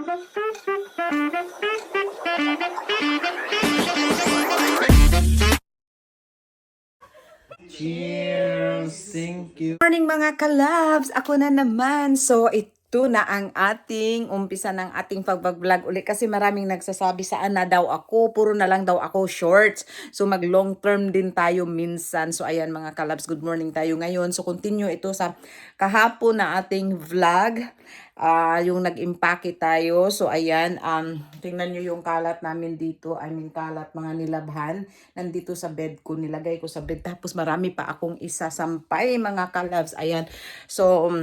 Cheers! Thank you. Morning mga kalabs! Ako na naman. So ito na ang ating umpisa ng ating pag-vlog uli kasi maraming nagsasabi saan na daw ako, puro na lang daw ako shorts. So mag long term din tayo minsan. So ayan mga kalabs, good morning tayo ngayon. So continue ito sa kahapon na ating vlog. Yung nag-impake tayo. So ayan, tingnan nyo yung kalat namin dito. I mean kalat, mga nilabhan. Nandito sa bed ko, nilagay ko sa bed. Tapos marami pa akong isasampay mga kalabs. Ayan. So,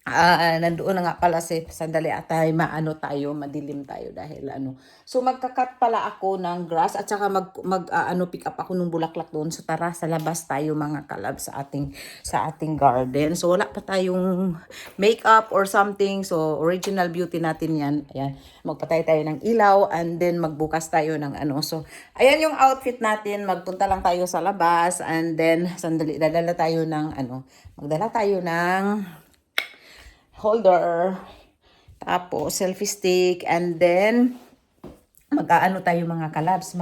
nandoon na nga pala si sandali at ay maano tayo, madilim tayo dahil ano. So magkakat pala ako ng grass at saka pick up ako ng bulaklak doon. So tara sa labas tayo mga kalab sa ating garden. So wala pa tayong makeup or something. So original beauty natin 'yan. Ayan. Magpatay tayo ng ilaw and then magbukas tayo ng ano. So ayan yung outfit natin. Magpunta lang tayo sa labas and then sandali magdala tayo ng holder, tapos selfie stick, and then mag-aano tayo mga kalabs,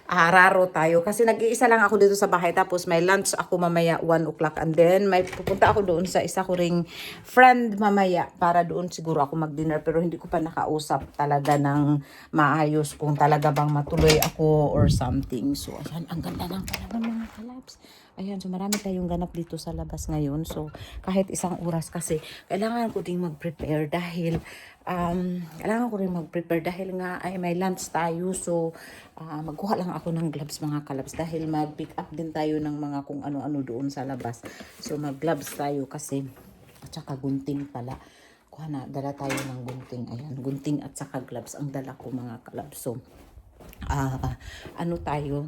raro tayo. Kasi nag-iisa lang ako dito sa bahay, tapos may lunch ako mamaya 1 o'clock, and then may pupunta ako doon sa isa ko ring friend mamaya para doon siguro ako mag-dinner, pero hindi ko pa nakausap talaga ng maayos kung talaga bang matuloy ako or something. So ayan, ang ganda ng panahon mga kalabs. Ayan, so marami tayong ganap dito sa labas ngayon. So, kahit isang oras kasi, kailangan ko ding mag-prepare dahil, nga ay may lunch tayo. So, magkuha lang ako ng gloves mga kalabs dahil mag-pick up din tayo ng mga kung ano-ano doon sa labas. So, mag-gloves tayo kasi, at saka gunting pala. Dala tayo ng gunting. Ayan, gunting at saka gloves ang dala ko mga kalabs. So,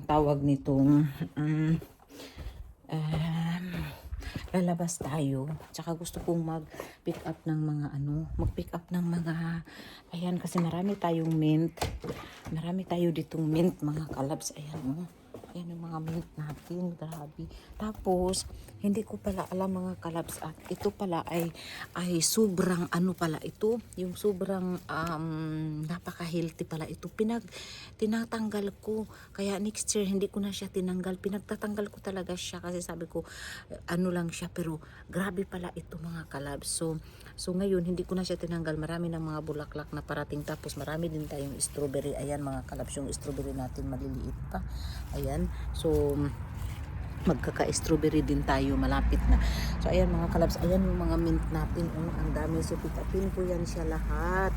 tawag nitong, lalabas tayo. Tsaka gusto kong mag-pick up ng ayan, kasi marami tayong mint. Marami tayo ditong mint, mga kalabs. Ayan, oh. Ayan yung mga mint natin. Grabe. Tapos, hindi ko pala alam mga kalabs at ito pala ay sobrang pala ito. Yung sobrang napaka-healthy pala ito. Tinatanggal ko. Kaya next year hindi ko na siya tinanggal. Pinagtatanggal ko talaga siya kasi sabi ko lang siya, pero grabe pala ito mga kalabs. So ngayon hindi ko na siya tinanggal. Marami ng mga bulaklak na parating, tapos marami din tayong strawberry. Ayan mga kalabs, yung strawberry natin maliliit pa. Ayan. So magkaka-strawberry din tayo, malapit na. So ayan mga kalabs, ayan yung mga mint natin, ang dami. So pick-upin ko yan siya lahat,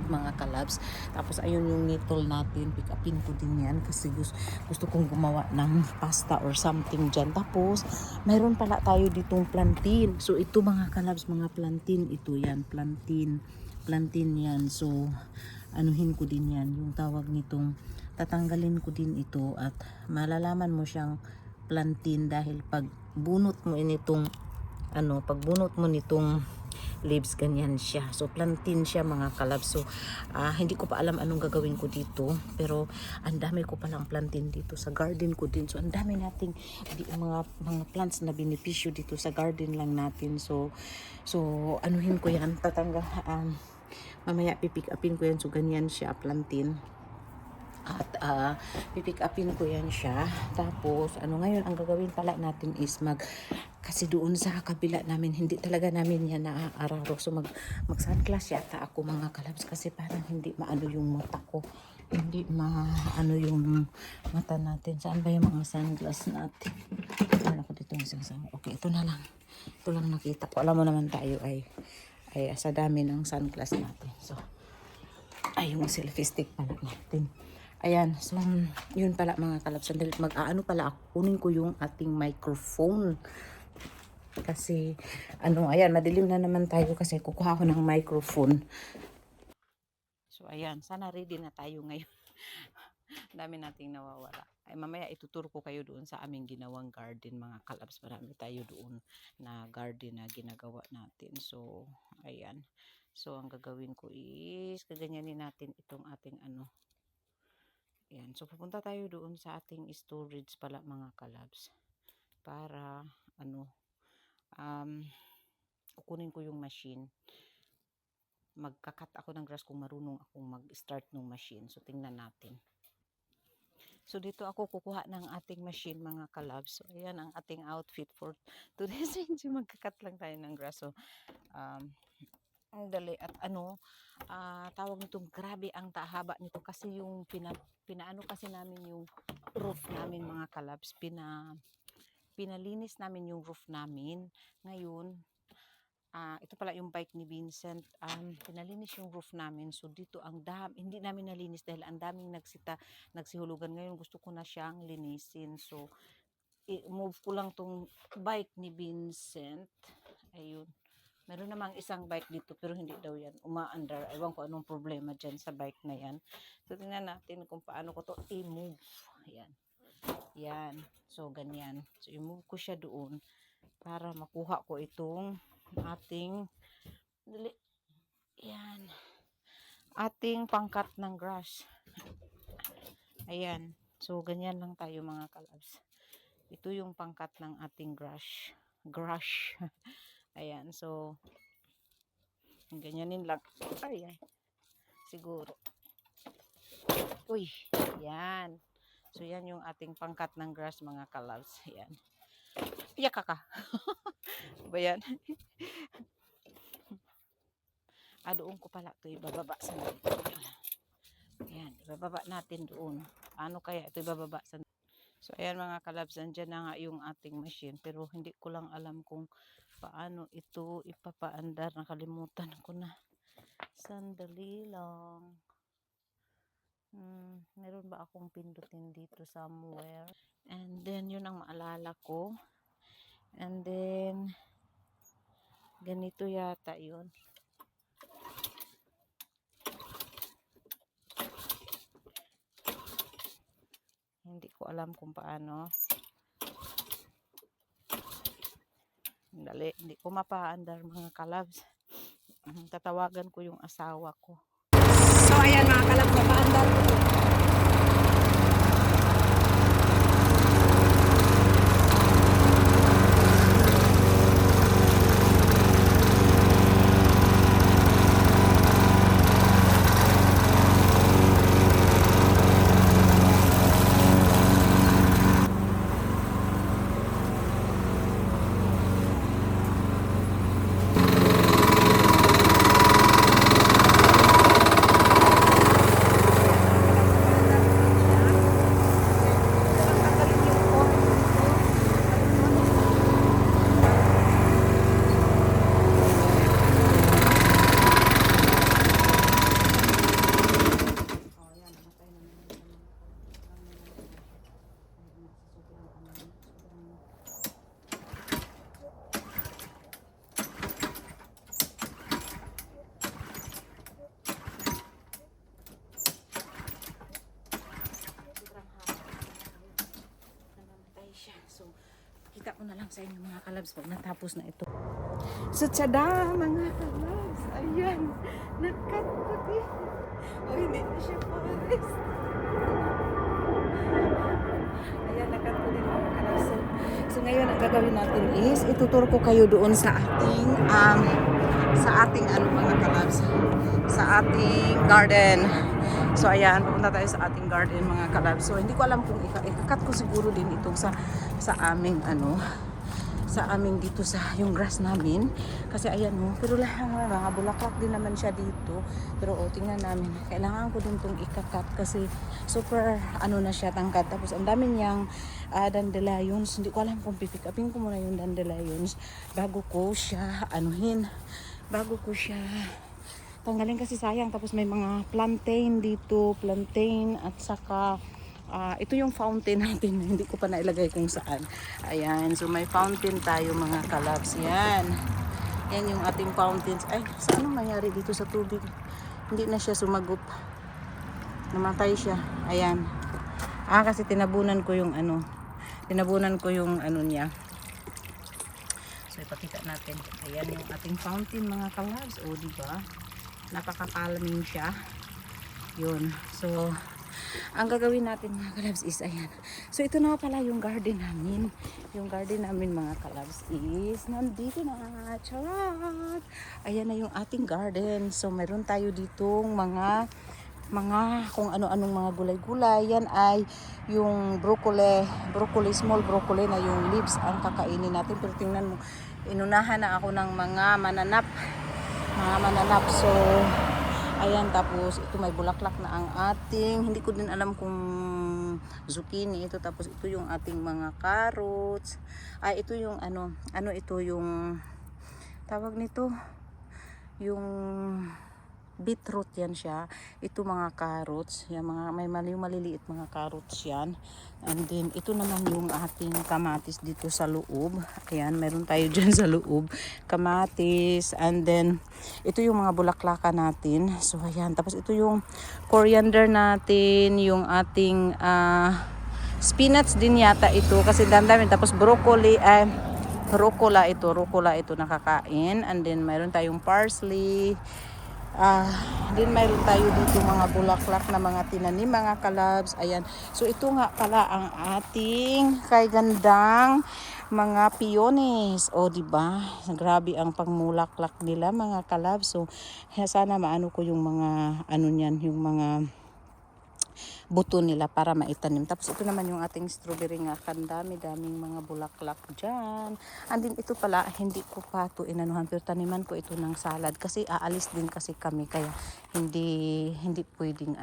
mga kalabs. Tapos ayun yung nettle natin, pick-upin ko din yan kasi gusto kong gumawa ng pasta or something dyan. Tapos mayroon pala tayo ditong plantain. So ito mga kalabs, mga plantain ito yan, plantain yan. So anuhin ko din yan, yung tawag nitong tatanggalin ko din ito at malalaman mo siyang plantain dahil pag bunot mo nitong leaves, ganyan siya. So plantain siya mga kalab. So hindi ko pa alam anong gagawin ko dito, pero ang dami ko palang plantain dito sa garden ko din. So ang dami nating mga plants na benepisyo dito sa garden lang natin. So anuhin ko yan, mamaya pipick upin ko yan. So ganyan siya, plantain. At pipick upin ko yan siya. Tapos ngayon ang gagawin pala natin is kasi doon sa kabila namin hindi talaga namin yan naaararo. So mag sunglass yata ako mga kalabs kasi parang hindi maano yung mata ko. Hindi maano yung mata natin. Saan ba yung mga sunglass natin? Ano ko dito yung sunglass? Okay, ito na lang. Ito lang nakita ko. Alam mo naman tayo ay sa dami ng sunglass natin. So yung selfie stick pala natin. Ayan, so yun pala mga kalabs. Sandali, pala ako, kunin ko yung ating microphone. Kasi, ayan, madilim na naman tayo kasi kukuha ko ng microphone. So, ayan, sana ready na tayo ngayon. Dami nating nawawala. Ay, mamaya ituturo ko kayo doon sa aming ginawang garden, mga kalabs. Marami tayo doon na garden na ginagawa natin. So, ayan. So, ang gagawin ko is, kaganyanin natin itong ating Ayan. So, pupunta tayo doon sa ating storage pala mga kalabs. Para, kukunin ko yung machine. magkakat ako ng grass kung marunong akong mag-start ng machine. So tingnan natin. So dito ako kukuha ng ating machine mga kalabs. So ayan ang ating outfit for today's video. Magkakat lang tayo ng grass. So ang dali at tawag nitong grabe ang tahaba nito kasi yung pinaano kasi namin yung roof namin mga kalabs. Pinalinis namin yung roof namin. Ngayon, ito pala yung bike ni Vincent. Pinalinis yung roof namin. So dito hindi namin nalinis dahil ang daming nagsihulugan. Ngayon gusto ko na siyang linisin. So i-move ko lang tong bike ni Vincent. Ayun. Meron namang isang bike dito pero hindi daw yan umaandar. Ewan ko anong problema dyan sa bike na yan. So tingnan natin kung paano ko to i-move. Ayan. Yan. So ganyan. So i-move ko siya doon para makuha ko itong ating yan. Ating pangkat ng grass. Ayan. So ganyan lang tayo mga kalabs. Ito yung pangkat ng ating grass. Ayan. So ganyanin lang. Ay. Siguro. Uy. Yan. So yan yung ating pangkat ng grass mga kalabs. Ayan. Iyak ka. Ba yan? Doon ko pala ito ibababa sa dito. Ayan, ibababa natin doon. Ano kaya ito ibababa sa. So ayan mga kalabs, andyan na nga yung ating machine. Pero hindi ko lang alam kung paano ito ipapaandar. Nakalimutan ko na. Sandali lang. Meron ba akong pindutin dito somewhere? And then yun ang maalala ko. And then ganito yata yun. Hindi ko alam kung paano. Dali, hindi ko mapaandar mga kalabs. Tatawagan ko yung asawa ko. So ayan mga kalabs, mapaandar ko. So, kita ko na lang sa inyo mga kalabs pag natapos na ito. So, tsada mga kalabs. Ayan. Nakat ko din. O, hindi na siya forest. Ayan, nakat ko din mga kalabs. So, ngayon ang gagawin natin is ituturo ko kayo doon sa ating mga kalabs. Sa ating garden. So ayan, pupunta tayo sa ating garden mga kalabs. So hindi ko alam kung ikakat ko siguro din itong sa aming sa aming dito sa yung grass namin. Kasi ayan pero mga bulaklak din naman siya dito. Pero tingnan namin, kailangan ko din itong ikakat kasi super na siya tangkad. Tapos ang dami niyang dandelions. Hindi ko alam kung pipick upin ko muna yung dandelions bago ko siya tanggalin kasi sayang. Tapos may mga plantain dito, at saka ito yung fountain natin. Hindi ko pa nailagay kung saan. Ayan, so may fountain tayo mga kalabs. Yan yung ating fountains. Ay, sa anong nangyari dito sa tubig? Hindi na siya sumagot. Namatay siya. Ayan. Kasi tinabunan ko yung niya. So ipakita natin. Ayan yung ating fountain mga kalabs. O diba? Napaka-calming siya. Yun. So, ang gagawin natin mga kalabs is ayan. So ito na pala yung garden namin. Yung garden namin mga kalabs is nandito na. Charot! Ayan na yung ating garden. So meron tayo ditong mga kung ano-anong mga gulay-gulay. Yan ay yung broccoli, small broccoli na yung leaves ang kakainin natin. Pero tingnan mo, inunahan na ako ng mga mananap. So ayan, tapos ito may bulaklak na ang ating, hindi ko din alam kung zucchini ito. Tapos ito yung ating mga carrots. Ay, ito yung ito yung tawag nito, yung beetroot yan siya. Ito mga carrots, yan mga may maliliit mga carrots yan. And then ito naman yung ating kamatis dito sa loob. Ayan, meron tayo dyan sa loob kamatis. And then ito yung mga bulaklakan natin. So ayan, tapos ito yung coriander natin, yung ating spinach din yata ito kasi dandami. Tapos broccoli rucola ito nakakain. And then mayroon tayong parsley. Din mayroon tayo dito mga bulaklak na mga tinanim mga kalabs. Ayan. So ito nga pala ang ating kay gandang mga peones. O di ba? Grabe ang pangmulaklak nila mga kalabs. So sana maano ko yung mga niyan, yung mga buto nila para maitanim. Tapos ito naman yung ating strawberry nga, daming mga bulaklak dyan. And then ito pala, hindi ko pa ito inanuhan, pero taniman ko ito ng salad kasi aalis din kasi kami, kaya hindi pwedeng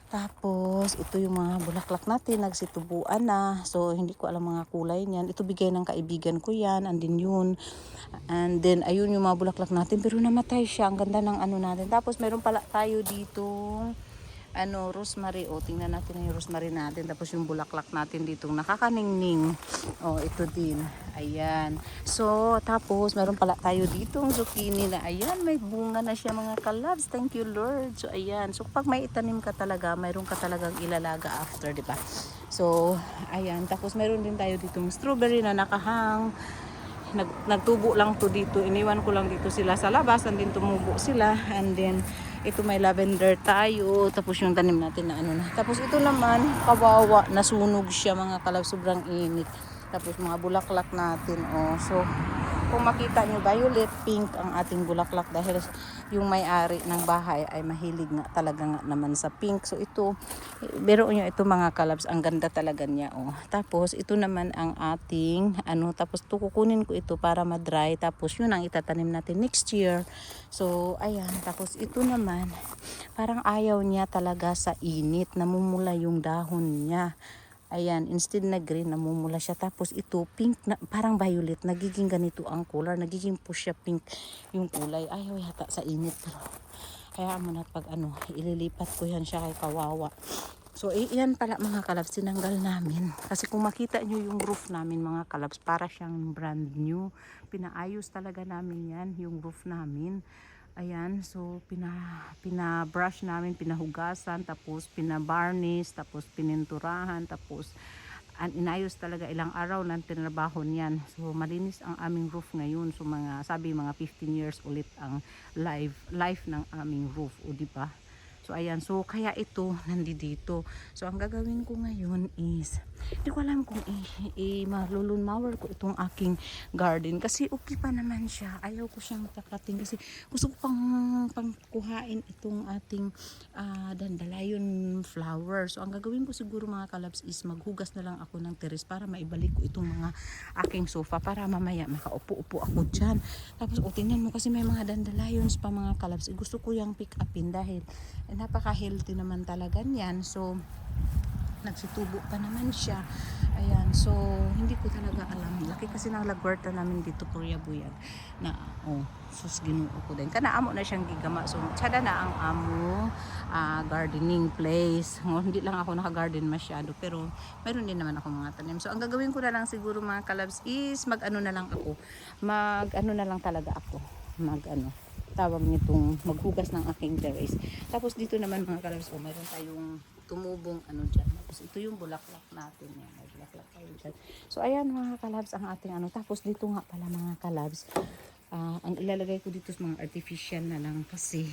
Tapos ito yung mga bulaklak natin, nagsitubuan na. So hindi ko alam mga kulay niyan. Ito bigay ng kaibigan ko yan, and then yun. And then ayun yung mga bulaklak natin, pero namatay siya. Ang ganda ng natin. Tapos meron pala tayo dito rosemary. Tingnan natin yung rosemary natin. Tapos yung bulaklak natin dito nakakaningning. Ito din. Ayan. So, tapos meron pala tayo ditong zucchini na ayan, may bunga na siya mga kalabs. Thank you Lord. So, ayan. So, pag may itanim ka talaga, mayroon ka talagang ilalaga after, di ba? So, ayan. Tapos meron din tayo ditong strawberry na nakahang. Nagtubo lang to dito. Iniwan ko lang dito sila sa labas, and then tumubo sila. And then ito may lavender tayo. Tapos yung tanim natin na Tapos ito naman, kawawa, nasunog siya mga kalab, sobrang init. Tapos mga bulaklak natin. So kung makita nyo, violet pink ang ating bulaklak dahil yung may-ari ng bahay ay mahilig nga talaga nga naman sa pink. So ito, biro nyo ito mga kalabs, ang ganda talaga niya. Tapos ito naman ang ating tapos kukunin ko ito para ma-dry. Tapos yun ang itatanim natin next year. So ayan, tapos ito naman parang ayaw niya talaga sa init, namumula yung dahon niya. Ayan, instead na green, namumula siya. Tapos ito, pink, na, parang violet. Nagiging ganito ang color. Nagiging push siya pink yung kulay. Ayaw yata sa init. Pero, kaya mo na pag ililipat ko yan siya kay kawawa. So, iyan pala mga kalabs, sinanggal namin. Kasi kung makita nyo yung roof namin mga kalabs, para siyang brand new. Pinaayos talaga namin yan, yung roof namin. Ayan, so pina-brush namin, pinahugasan, tapos pina-varnish, tapos pininturahan, tapos inayos talaga, ilang araw nang tinrabaho niyan. So malinis ang aming roof ngayon. So sabi mga 15 years ulit ang life ng aming roof, o di ba? So ayan, so kaya ito nandito. So ang gagawin ko ngayon is hindi ko alam kung malulunmower ko itong aking garden kasi okay pa naman siya. Ayaw ko siyang takating kasi gusto ko pang kuhain itong ating dandelion flower. So ang gagawin ko siguro mga kalabs is maghugas na lang ako ng terrace para maibalik ko itong mga aking sofa para mamaya makaupo-upo ako dyan. Tapos tingnan mo kasi may mga dandelions pa mga kalabs. Gusto ko yung pick upin dahil napaka-healthy naman talaga niyan. So nagsitubo pa naman siya. Ayan, so hindi ko talaga alam. Laki kasi ng lagwarta namin dito, Korea Buyag na sus ginuo ko din. Kana amo na siyang gigama. So tsada na ang amo gardening place. Hindi lang ako naka-garden masyado, pero mayroon din naman ako mga tanim. So ang gagawin ko na lang siguro mga kalabs is mag-ano na lang talaga ako. Tawag nitong maghugas ng aking terrace. Tapos dito naman mga kalabs, mayroon tayong tumubong dyan. Tapos ito yung bulaklak natin. Yan, may bulaklak tayo dyan. So ayan mga kalabs ang ating Tapos dito nga pala mga kalabs, ang ilalagay ko dito sa mga artificial na lang kasi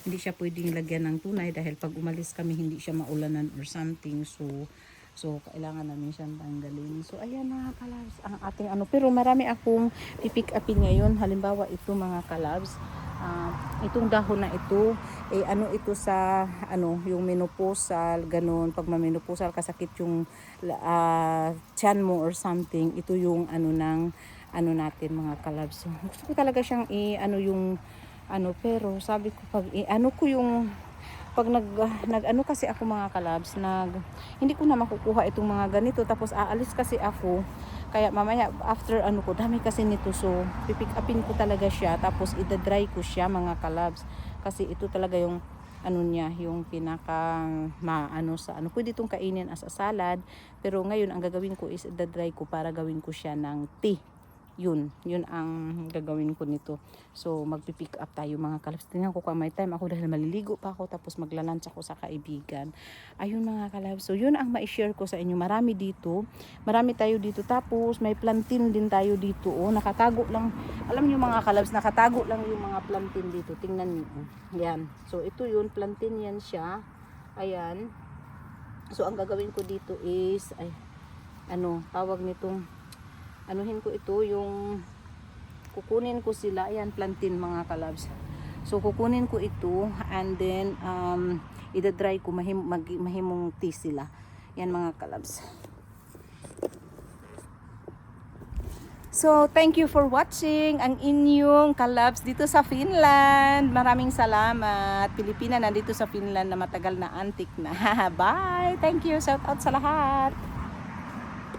hindi siya pwedeng lagyan ng tunay dahil pag umalis kami hindi siya maulanan or something. So kailangan namin siyang tanggalin. So ayan mga kalabs ang ating ano, pero marami akong pipick upin ngayon. Halimbawa ito mga kalabs, itong dahon na ito ano ito sa ano yung menopausal ganun, pag mamenopausal kasakit yung tiyan mo or something, ito yung ano ng ano natin mga kalabs. So, gusto ko talaga siyang ano yung ano, pero sabi ko pag ano ko yung pag nag ano kasi ako mga kalabs, hindi ko na makukuha itong mga ganito, tapos aalis kasi ako, kaya mamaya after ano ko, dami kasi nito, so pipick upin ko talaga siya, tapos ida-dry ko siya mga kalabs, kasi ito talaga yung ano niya, yung pinaka maano sa ano, pwede itong kainin as a salad, pero ngayon ang gagawin ko is ida-dry ko para gawin ko siya ng tea. Yun ang gagawin ko nito. So magpipick up tayo mga kalabs. Tingnan ko kung may time ako dahil maliligo pa ako, tapos magla-lunch ako sa kaibigan. Ayun mga kalabs. So yun ang ma-share ko sa inyo. Marami tayo dito, tapos may plantain din tayo dito. Oh, nakatago lang. Alam niyo mga kalabs, nakatago lang yung mga plantain dito. Tingnan niyo. Yan. So ito yun, plantain yan siya. Ayan. So ang gagawin ko dito is ano, tawag nitong anuhin ko ito, yung kukunin ko sila, ayan, plantain mga kalabs. So kukunin ko ito and then ida-dry ko, mahimong tea sila. Yan mga kalabs. So thank you for watching ang inyong kalabs dito sa Finland. Maraming salamat. Pilipina na dito sa Finland na matagal na antik na. Bye. Thank you. Shout out sa lahat.